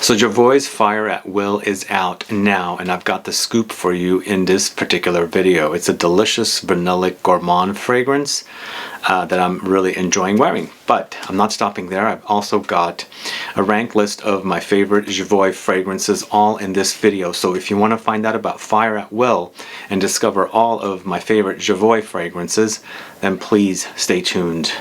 So Jovoy's Fire at Will is out now, and I've got the scoop for you in this particular video. It's a delicious vanillic gourmand fragrance that I'm really enjoying wearing. But I'm not stopping there. I've also got a rank list of my favorite Jovoy fragrances all in this video. So if you want to find out about Fire at Will and discover all of my favorite Jovoy fragrances, then please stay tuned.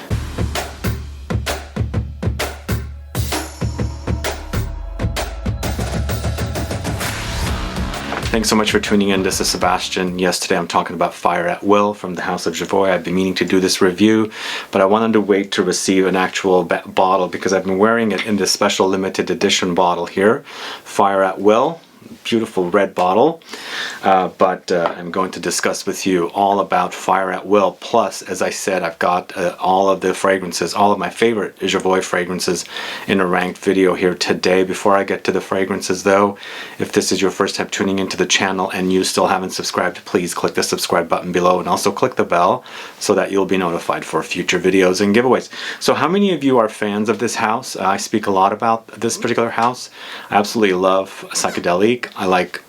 Thanks so much for tuning in. This is Sebastian. Yes, today I'm talking about Fire at Will from the House of Jovoy. I've been meaning to do this review, but I wanted to wait to receive an actual bottle because I've been wearing it in this special limited edition bottle here. Fire at Will. Beautiful red bottle, but I'm going to discuss with you all about Fire at Will. Plus, as I said, I've got all of the fragrances, all of my favorite Jovoy fragrances in a ranked video here today. Before I get to the fragrances though, if this is your first time tuning into the channel and you still haven't subscribed, please click the subscribe button below and also click the bell so that you'll be notified for future videos and giveaways. So how many of you are fans of this house? I speak a lot about this particular house. I absolutely love Psychedelic. I like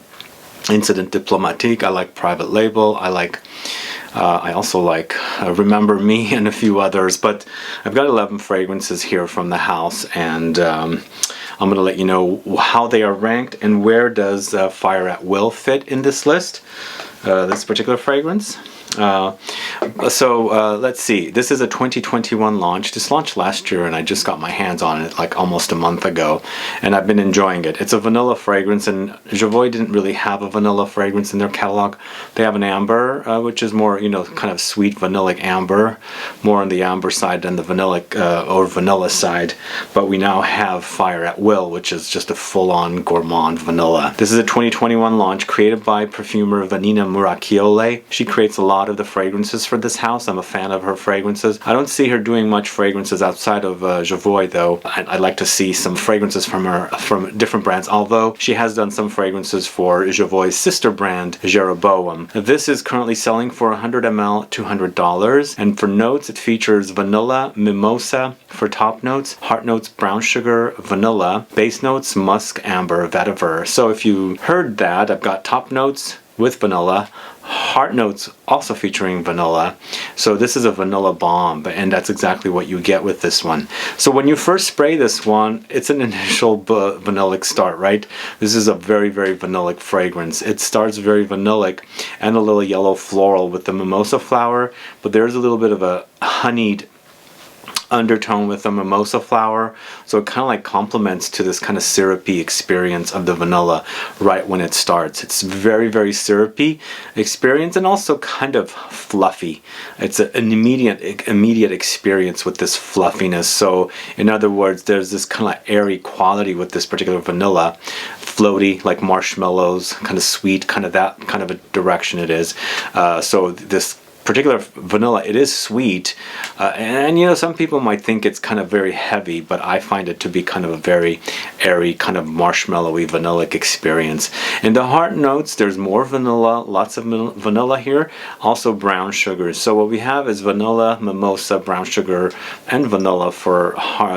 Incident Diplomatique. I like Private Label. I also like Remember Me and a few others. But I've got 11 fragrances here from the house, and I'm going to let you know how they are ranked and where does Fire at Will fit in this list, this particular fragrance. Let's see. This is a 2021 launch. This launched last year and I just got my hands on it like almost a month ago, and I've been enjoying it. It's a vanilla fragrance, and Jovoy didn't really have a vanilla fragrance in their catalog. They have an amber, which is more, you know, kind of sweet vanillic amber, more on the amber side than the vanillic or vanilla side. But we now have Fire at Will, which is just a full-on gourmand vanilla. This is a 2021 launch created by perfumer Vanina Muracchiole. She creates a lot of the fragrances for this house. I'm a fan of her fragrances. I don't see her doing much fragrances outside of Jovoy though. I'd like to see some fragrances from her from different brands, although she has done some fragrances for Jovoy's sister brand Jeroboam. This is currently selling for 100 ml $200, and for notes it features vanilla, mimosa for top notes, heart notes brown sugar, vanilla, base notes musk, amber, vetiver. So if you heard that, I've got top notes with vanilla, heart notes also featuring vanilla. So this is a vanilla bomb, and that's exactly what you get with this one. So when you first spray this one, it's an initial vanillic start, right? This is a very, very vanillic fragrance. It starts very vanillic and a little yellow floral with the mimosa flower, but there's a little bit of a honeyed undertone with the mimosa flower, so it kind of like complements to this kind of syrupy experience of the vanilla right when it starts. It's very, very syrupy experience and also kind of fluffy. It's an immediate experience with this fluffiness. So in other words, there's this kind of like airy quality with this particular vanilla, floaty like marshmallows, kind of sweet, kind of that kind of a direction it is. So this particular vanilla, it is sweet, and you know, some people might think it's kind of very heavy, but I find it to be kind of a very airy, kind of marshmallowy vanillic experience. In the heart notes, there's more vanilla, lots of vanilla here, also brown sugars. So what we have is vanilla, mimosa, brown sugar, and vanilla for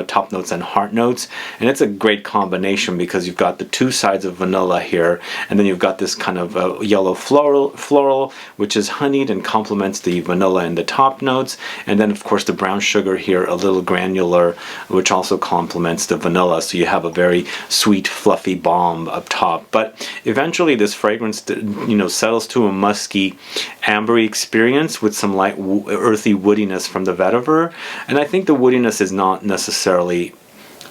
top notes and heart notes, and it's a great combination because you've got the two sides of vanilla here, and then you've got this kind of yellow floral, which is honeyed and complements the vanilla in the top notes, and then of course the brown sugar here, a little granular, which also complements the vanilla. So you have a very sweet, fluffy bomb up top. But eventually this fragrance, you know, settles to a musky, ambery experience with some light, earthy woodiness from the vetiver. And I think the woodiness is not necessarily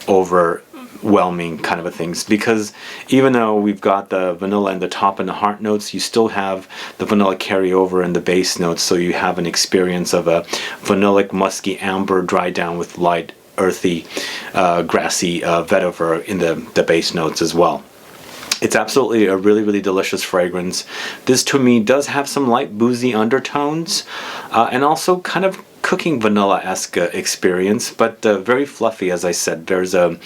overwhelming kind of a things, because even though we've got the vanilla in the top and the heart notes, you still have the vanilla carry over in the base notes, so you have an experience of a vanillic, musky amber dry down with light, earthy, grassy vetiver in the base notes as well. It's absolutely a really, really delicious fragrance. This to me does have some light boozy undertones, and also kind of cooking vanilla-esque experience, but very fluffy, as I said. There's a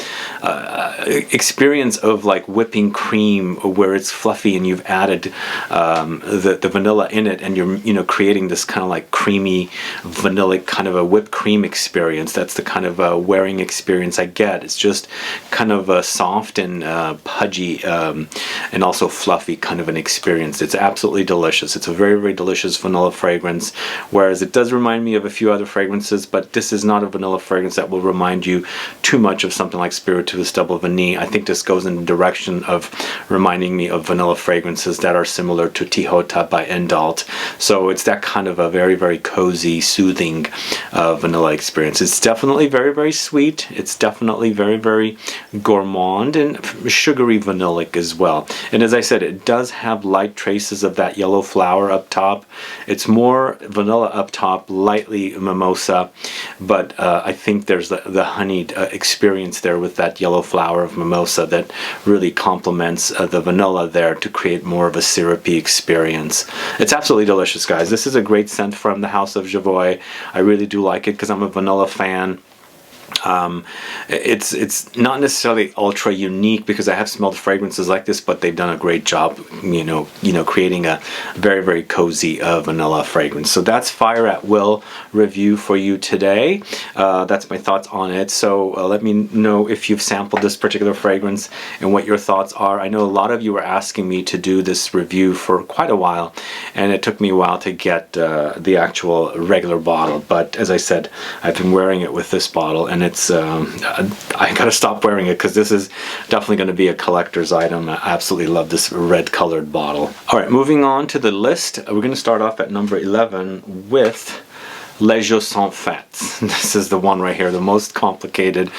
experience of like whipping cream where it's fluffy and you've added the vanilla in it, and you're creating this kind of like creamy vanilla kind of a whipped cream experience. That's the kind of wearing experience I get. It's just kind of soft and pudgy and also fluffy kind of an experience. It's absolutely delicious. It's a very, very delicious vanilla fragrance, whereas it does remind me of a few other fragrances, but this is not a vanilla fragrance that will remind you too much of something like Spirituous Double Vanille. I think this goes in the direction of reminding me of vanilla fragrances that are similar to Tihota by Endalt. So it's that kind of a very, very cozy, soothing vanilla experience. It's definitely very, very sweet. It's definitely very, very gourmand and sugary vanillic as well. And as I said, it does have light traces of that yellow flower up top. It's more vanilla up top, lightly mimosa, but I think there's the honeyed experience there with that yellow flower of mimosa that really complements the vanilla there to create more of a syrupy experience. It's absolutely delicious, guys. This is a great scent from the house of Jovoy. I really do like it because I'm a vanilla fan. It's not necessarily ultra unique because I have smelled fragrances like this, but they've done a great job, creating a very, very cozy vanilla fragrance. So that's Fire at Will review for you today. That's my thoughts on it. So let me know if you've sampled this particular fragrance and what your thoughts are. I know a lot of you were asking me to do this review for quite a while, and it took me a while to get the actual regular bottle. But as I said, I've been wearing it with this bottle, and it's I gotta stop wearing it because this is definitely going to be a collector's item. I absolutely love this red colored bottle. Alright, moving on to the list, we're going to start off at number 11 with Les JEUX Sans FAITS. This is the one right here, the most complicated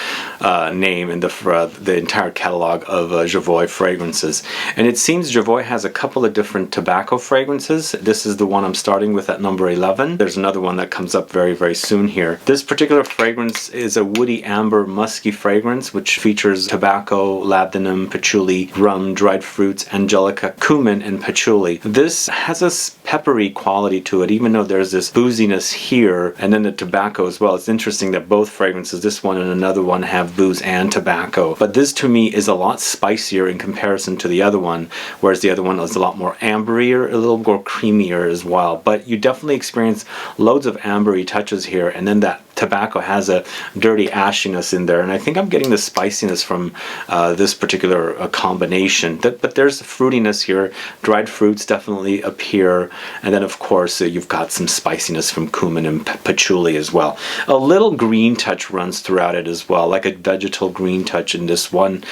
name in the entire catalog of Jovoy fragrances. And it seems Jovoy has a couple of different tobacco fragrances. This is the one I'm starting with at number 11. There's another one that comes up very, very soon here. This particular fragrance is a woody amber musky fragrance which features tobacco, labdanum, patchouli, rum, dried fruits, Angelica, cumin, and patchouli. This has a peppery quality to it, even though there's this booziness here, and then the tobacco as well. It's interesting that both fragrances, this one and another one, have booze and tobacco. But this to me is a lot spicier in comparison to the other one, whereas the other one is a lot more amberier, a little more creamier as well. But you definitely experience loads of ambery touches here, and then that tobacco has a dirty ashiness in there, and I think I'm getting the spiciness from this particular combination. But there's fruitiness here. Dried fruits definitely appear, and then of course you've got some spiciness from cumin and patchouli as well. A little green touch runs throughout it as well, like a vegetal green touch in this one,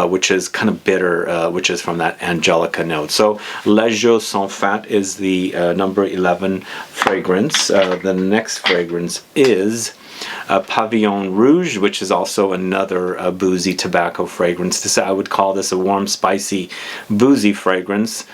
which is kind of bitter, which is from that Angelica note. So Les JEUX Sans FAITS is the number 11 fragrance. The next fragrance is Pavillon Rouge, which is also another boozy tobacco fragrance. I would call this a warm, spicy, boozy fragrance.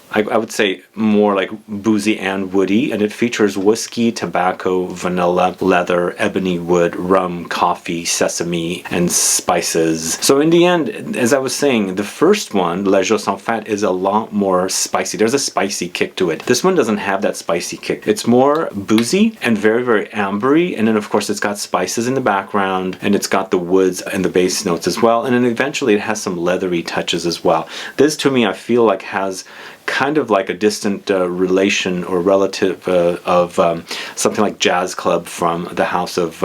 I would say more like boozy and woody, and it features whiskey, tobacco, vanilla, leather, ebony wood, rum, coffee, sesame, and spices. So in the end, as I was saying, the first one, Les JEUX Sans FAITS, is a lot more spicy. There's a spicy kick to it. This one doesn't have that spicy kick. It's more boozy and very, very ambery, and then of course it's got spices in the background, and it's got the woods and the base notes as well, and then eventually it has some leathery touches as well. This to me I feel like has kind of like a distant relation or relative of something like Jazz Club from the house of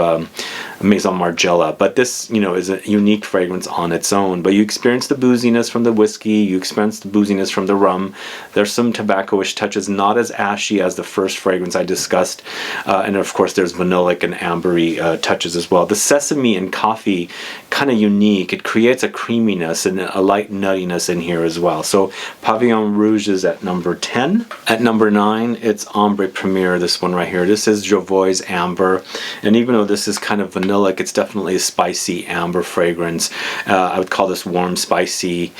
Maison Margiela. But this, is a unique fragrance on its own. But you experience the booziness from the whiskey, you experience the booziness from the rum. There's some tobacco-ish touches, not as ashy as the first fragrance I discussed. And of course there's vanillic and ambery touches as well. The sesame and coffee, kind of unique. It creates a creaminess and a light nuttiness in here as well. So Pavillon Rouge is at number 10. At number 9, it's Ombre Premier, this one right here. This is Jovoy's Amber. And even though this is kind of vanilla vanillic. It's definitely a spicy amber fragrance. I would call this warm, spicy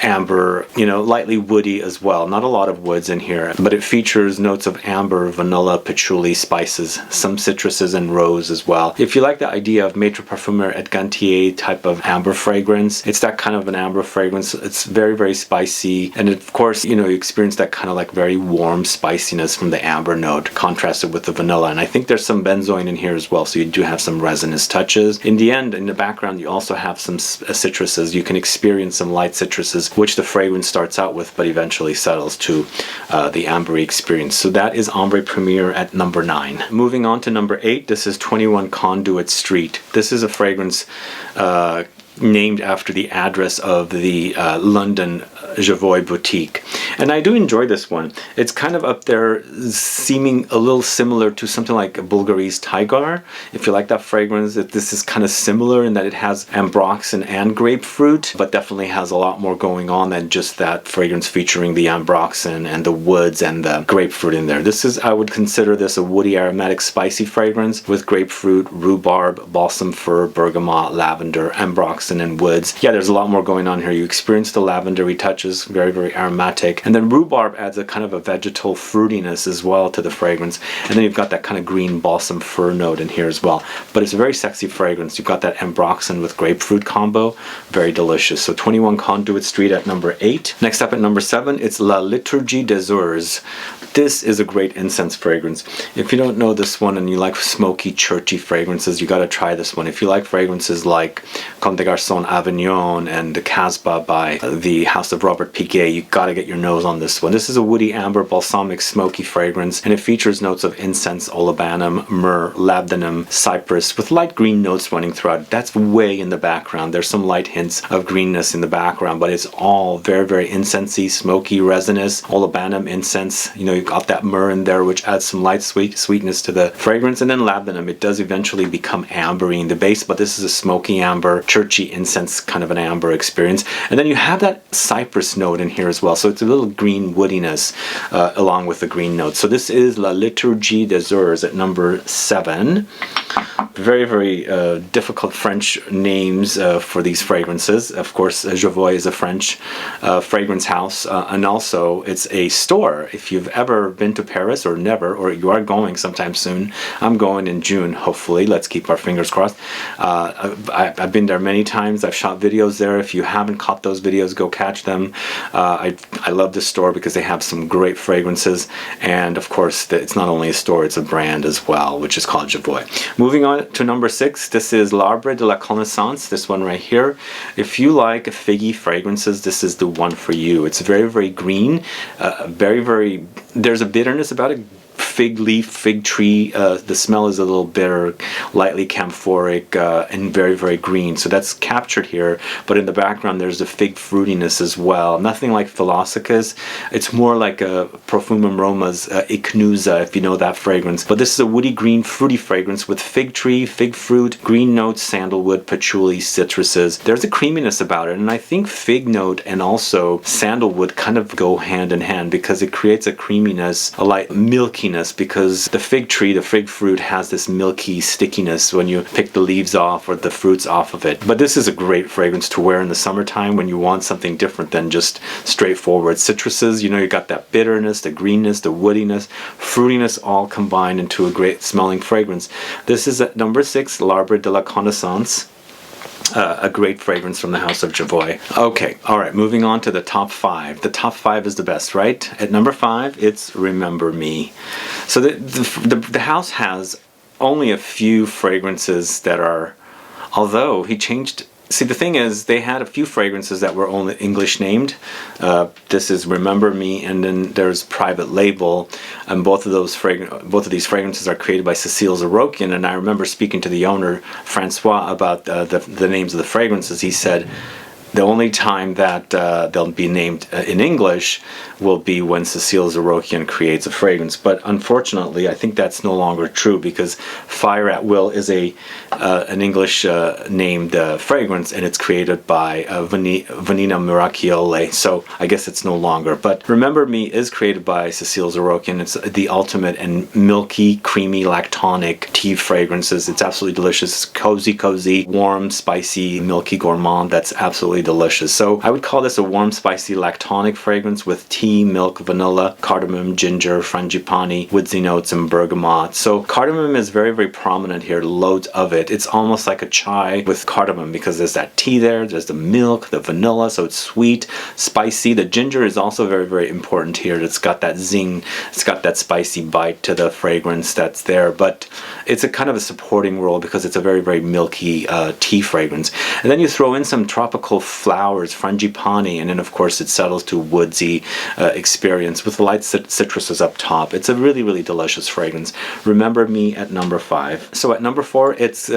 amber, you know, lightly woody as well. Not a lot of woods in here, but it features notes of amber, vanilla, patchouli, spices, some citruses, and rose as well. If you like the idea of Maître Parfumeur et Gantier type of amber fragrance, it's that kind of an amber fragrance. It's very, very spicy, and of course, you know, you experience that kind of like very warm spiciness from the amber note contrasted with the vanilla. And I think there's some benzoin in here as well, so you do have some resinous touches. In the end, in the background, you also have some citruses. You can experience some light citruses, which the fragrance starts out with, but eventually settles to the ambery experience. So that is Ombre Premier at number 9. Moving on to number 8, this is 21 Conduit Street. This is a fragrance named after the address of the London Jovoy boutique. And I do enjoy this one. It's kind of up there, seeming a little similar to something like Bulgari's Tigar. If you like that fragrance, this is kind of similar in that it has Ambroxan and grapefruit, but definitely has a lot more going on than just that fragrance featuring the Ambroxan and the woods and the grapefruit in there. This is, I would consider this a woody, aromatic, spicy fragrance with grapefruit, rhubarb, balsam fir, bergamot, lavender, Ambroxan, and woods. Yeah, there's a lot more going on here. You experience the lavendery touches, very, very aromatic. And then rhubarb adds a kind of a vegetal fruitiness as well to the fragrance. And then you've got that kind of green balsam fir note in here as well. But it's a very sexy fragrance. You've got that Ambroxan with grapefruit combo. Very delicious. So 21 Conduit Street at number 8. Next up at number 7, it's La Liturgie des Heures. This is a great incense fragrance. If you don't know this one and you like smoky, churchy fragrances, you got to try this one. If you like fragrances like Comme des Garçons Avignon and the Casbah by the House of Robert Piguet, you got to get your nose on this one. This is a woody amber balsamic smoky fragrance, and it features notes of incense, olibanum, myrrh, labdanum, cypress, with light green notes running throughout. That's way in the background. There's some light hints of greenness in the background, but it's all very, very incensey, smoky, resinous, olibanum, incense. You know, you've got that myrrh in there, which adds some light sweetness to the fragrance, and then labdanum. It does eventually become ambery in the base, but this is a smoky amber, churchy incense kind of an amber experience. And then you have that cypress note in here as well, so it's a little green woodiness along with the green notes. So this is La Liturgie des Heures at number 7. Very, very difficult French names for these fragrances. Of course, Jovoy is a French fragrance house, and also it's a store. If you've ever been to Paris, or never, or you are going sometime soon, I'm going in June, hopefully. Let's keep our fingers crossed. I've been there many times. I've shot videos there. If you haven't caught those videos, go catch them. I love this store because they have some great fragrances, and of course, it's not only a store, it's a brand as well, which is called Jovoy. Moving on to number 6, this is L'Arbre de la Connaissance, this one right here. If you like figgy fragrances, this is the one for you. It's very, very green, there's a bitterness about it. Fig leaf, fig tree, the smell is a little bitter, lightly camphoric, and very, very green. So that's captured here, but in the background there's a fig fruitiness as well. Nothing like Philosophus. It's more like a Profumum Roma's Ichnusa, if you know that fragrance. But this is a woody green fruity fragrance with fig tree, fig fruit, green notes, sandalwood, patchouli, citruses. There's a creaminess about it, and I think fig note and also sandalwood kind of go hand in hand because it creates a creaminess, a light milkiness, because the fig tree, the fig fruit, has this milky stickiness when you pick the leaves off or the fruits off of it. But this is a great fragrance to wear in the summertime when you want something different than just straightforward citruses. You know, you got that bitterness, the greenness, the woodiness, fruitiness all combined into a great smelling fragrance. This is at number 6, L'Arbre de la Connaissance. A great fragrance from the house of Jovoy. Okay, alright, moving on to the top 5. The top 5 is the best, right? At number 5, it's Remember Me. So the house has only a few fragrances that are, although he changed. See, the thing is, they had a few fragrances that were only English named. This is Remember Me, and then there's Private Label, and both of these fragrances are created by Cécile Zarokian. And I remember speaking to the owner, Francois, about the names of the fragrances. He said, The only time that they'll be named in English will be when Cecile Zarokian creates a fragrance. But unfortunately, I think that's no longer true, because Fire at Will is an English named fragrance, and it's created by Vanina Mirachiole. So I guess it's no longer. But Remember Me is created by Cecile Zarokian. It's the ultimate and milky, creamy, lactonic tea fragrances. It's absolutely delicious. Cozy, warm, spicy, milky gourmand. That's absolutely delicious. So I would call this a warm, spicy, lactonic fragrance with tea, milk, vanilla, cardamom, ginger, frangipani, woodsy notes, and bergamot. So cardamom is very, very prominent here. Loads of it. It's almost like a chai with cardamom, because there's that tea there, there's the milk, the vanilla, so it's sweet, spicy. The ginger is also very, very important here. It's got that zing, it's got that spicy bite to the fragrance that's there, but it's a kind of a supporting role because it's a very, very milky tea fragrance. And then you throw in some tropical flowers, frangipani, and then of course it settles to woodsy experience with light citruses up top. It's a really, really delicious fragrance. Remember Me at number 5. So at number 4, it's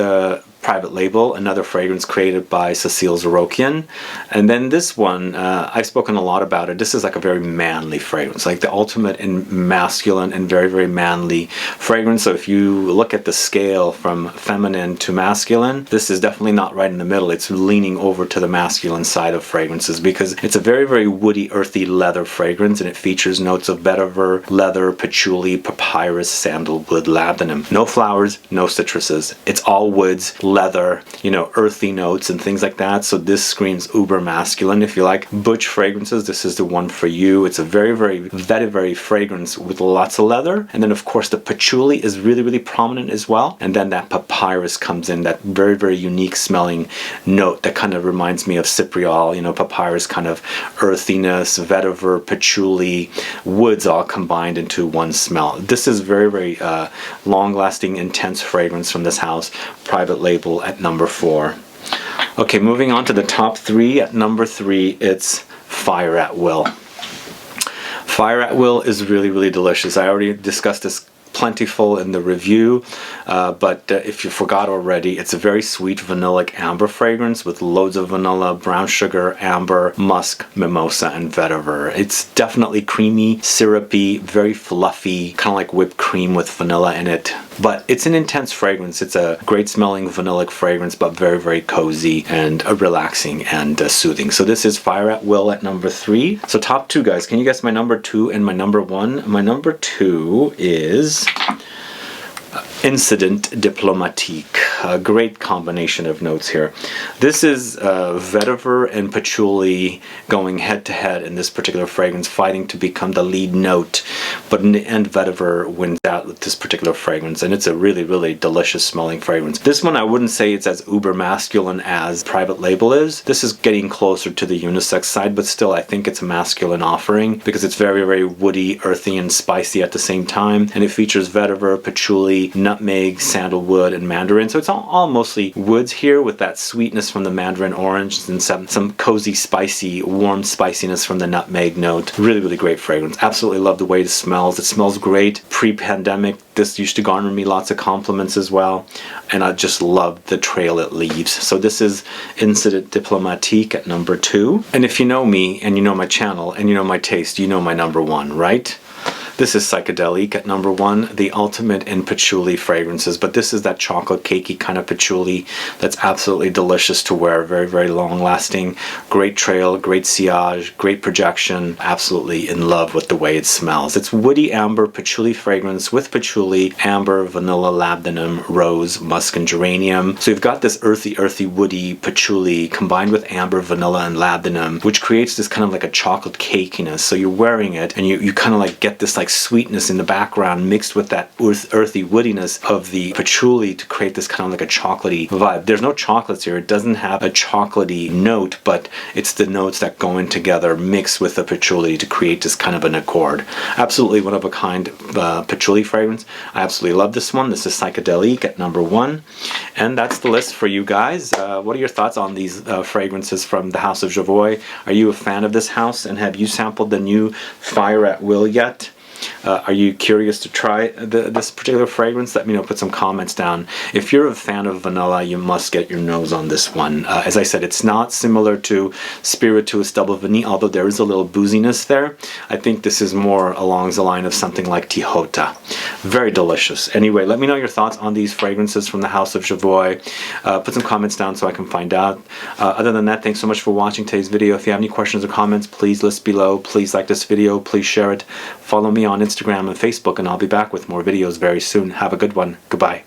Private Label, another fragrance created by Cecile Zarokian. And then this one, I've spoken a lot about it. This is like a very manly fragrance, like the ultimate in masculine and very, very manly fragrance. So if you look at the scale from feminine to masculine, this is definitely not right in the middle. It's leaning over to the masculine side of fragrances, because it's a very, very woody, earthy leather fragrance, and it features notes of vetiver, leather, patchouli, papyrus, sandalwood, labdanum. No flowers, no citruses. It's all woods, leather, you know, earthy notes and things like that. So this screams uber masculine. If you like butch fragrances, this is the one for you. It's a very, very vetiver fragrance with lots of leather. And then of course the patchouli is really, really prominent as well. And then that papyrus comes in, that very, very unique smelling note that kind of reminds me of cypriol, you know, papyrus kind of earthiness, vetiver, patchouli, woods all combined into one smell. This is very, very long-lasting, intense fragrance from this house, Private Label at number 4. Okay, moving on to the top 3. At number 3, it's Fire at Will. Fire at Will is really, really delicious. I already discussed this plentiful in the review, but if you forgot already, it's a very sweet vanillic amber fragrance with loads of vanilla, brown sugar, amber, musk, mimosa, and vetiver. It's definitely creamy, syrupy, very fluffy, kind of like whipped cream with vanilla in it. But it's an intense fragrance. It's a great smelling vanillic fragrance, but very, very cozy and relaxing and soothing. So this is Fire at Will at number 3. So top 2, guys. Can you guess my number 2 and my number 1? My number 2 is Incident Diplomatique. A great combination of notes here. This is vetiver and patchouli going head to head in this particular fragrance, fighting to become the lead note, but in the end vetiver wins out with this particular fragrance, and it's a really, really delicious smelling fragrance. This one I wouldn't say it's as uber masculine as Private Label is. This is getting closer to the unisex side, but still I think it's a masculine offering because it's very, very woody, earthy, and spicy at the same time, and it features vetiver, patchouli, nutmeg, sandalwood, and mandarin. So it's all mostly woods here, with that sweetness from the mandarin orange and some cozy, spicy, warm spiciness from the nutmeg note. Really, really great fragrance. Absolutely love the way it smells. It smells great. Pre-pandemic, this used to garner me lots of compliments as well, and I just love the trail it leaves. So this is Incident Diplomatique at number 2. And if you know me and you know my channel and you know my taste, you know my number 1, right? This is Psychedelic at number 1, the ultimate in patchouli fragrances, but this is that chocolate cakey kind of patchouli that's absolutely delicious to wear, very, very long lasting, great trail, great sillage, great projection, absolutely in love with the way it smells. It's woody amber patchouli fragrance with patchouli, amber, vanilla, labdanum, rose, musk, and geranium. So you've got this earthy, woody patchouli combined with amber, vanilla, and labdanum, which creates this kind of like a chocolate cakiness. So you're wearing it and you kind of like get this like sweetness in the background mixed with that earthy woodiness of the patchouli to create this kind of like a chocolatey vibe. There's no chocolates here. It doesn't have a chocolatey note, but it's the notes that go in together mixed with the patchouli to create this kind of an accord. Absolutely one of a kind patchouli fragrance. I absolutely love this one. This is Psychedelic at number 1. And that's the list for you guys. What are your thoughts on these fragrances from the House of Jovoy? Are you a fan of this house, and have you sampled the new Fire at Will yet? Are you curious to try this particular fragrance? Let me know, put some comments down. If you're a fan of vanilla, you must get your nose on this one. As I said, it's not similar to Spirituous Double Vanille, although there is a little booziness there. I think this is more along the line of something like Tijota. Very delicious. Anyway, let me know your thoughts on these fragrances from the house of Jovoy. Put some comments down so I can find out. Other than that, thanks so much for watching today's video. If you have any questions or comments, please list below. Please like this video. Please share it. Follow me on Instagram and Facebook, and I'll be back with more videos very soon. Have a good one. Goodbye.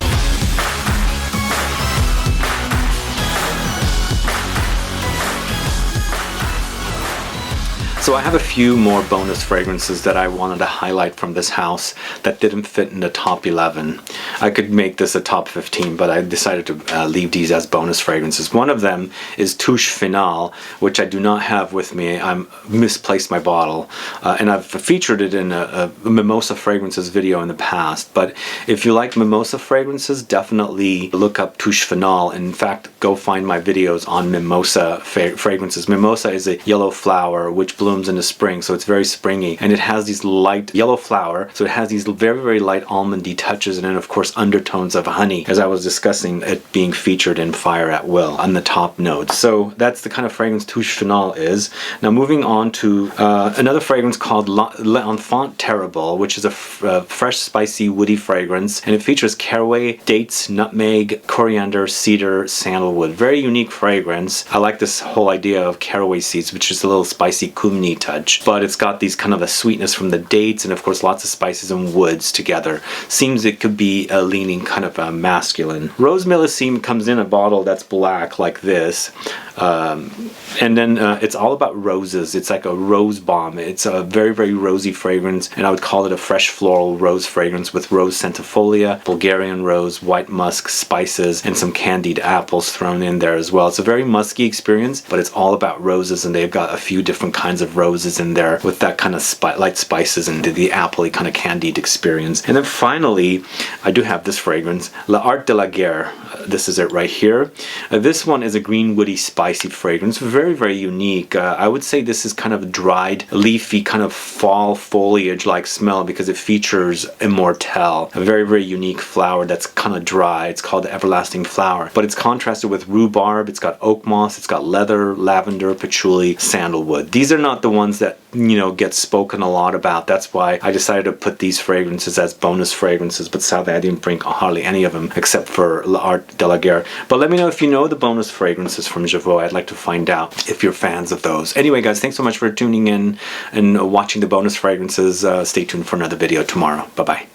So I have a few more bonus fragrances that I wanted to highlight from this house that didn't fit in the top 11. I could make this a top 15, but I decided to leave these as bonus fragrances. One of them is Touche Finale, which I do not have with me. I misplaced my bottle, and I've featured it in a mimosa fragrances video in the past. But if you like mimosa fragrances, definitely look up Touche Finale. In fact, go find my videos on mimosa fragrances. Mimosa is a yellow flower which blooms in the spring, so it's very springy, and it has these light yellow flower, so it has these very, very light almondy touches, and then of course undertones of honey, as I was discussing it being featured in Fire at Will on the top notes. So that's the kind of fragrance Touche Finale is. Now moving on to another fragrance called L'Enfant Terrible, which is a fresh, spicy, woody fragrance, and it features caraway, dates, nutmeg, coriander, cedar, sandalwood. Very unique fragrance. I like this whole idea of caraway seeds, which is a little spicy Cumin touch, but it's got these kind of a sweetness from the dates, and of course lots of spices and woods together. Seems it could be leaning kind of masculine. Rose Millésime comes in a bottle that's black like this, and then it's all about roses. It's like a rose bomb. It's a very, very rosy fragrance, and I would call it a fresh floral rose fragrance with rose centifolia, Bulgarian rose, white musk, spices, and some candied apples thrown in there as well. It's a very musky experience, but it's all about roses, and they've got a few different kinds of roses in there with that kind of light spices and the apple-y kind of candied experience. And then finally, I do have this fragrance, L'Art de la Guerre. This is it right here. This one is a green, woody, spicy fragrance. Very, very unique. I would say this is kind of dried, leafy, kind of fall foliage-like smell because it features Immortelle, a very, very unique flower that's kind of dry. It's called the Everlasting Flower, but it's contrasted with rhubarb. It's got oak moss. It's got leather, lavender, patchouli, sandalwood. These are not the ones that, you know, get spoken a lot about. That's why I decided to put these fragrances as bonus fragrances, but sadly I didn't bring hardly any of them except for L'Art de la Guerre. But let me know if you know the bonus fragrances from Jovoy. I'd like to find out if you're fans of those. Anyway guys, thanks so much for tuning in and watching the bonus fragrances. Stay tuned for another video tomorrow. Bye bye.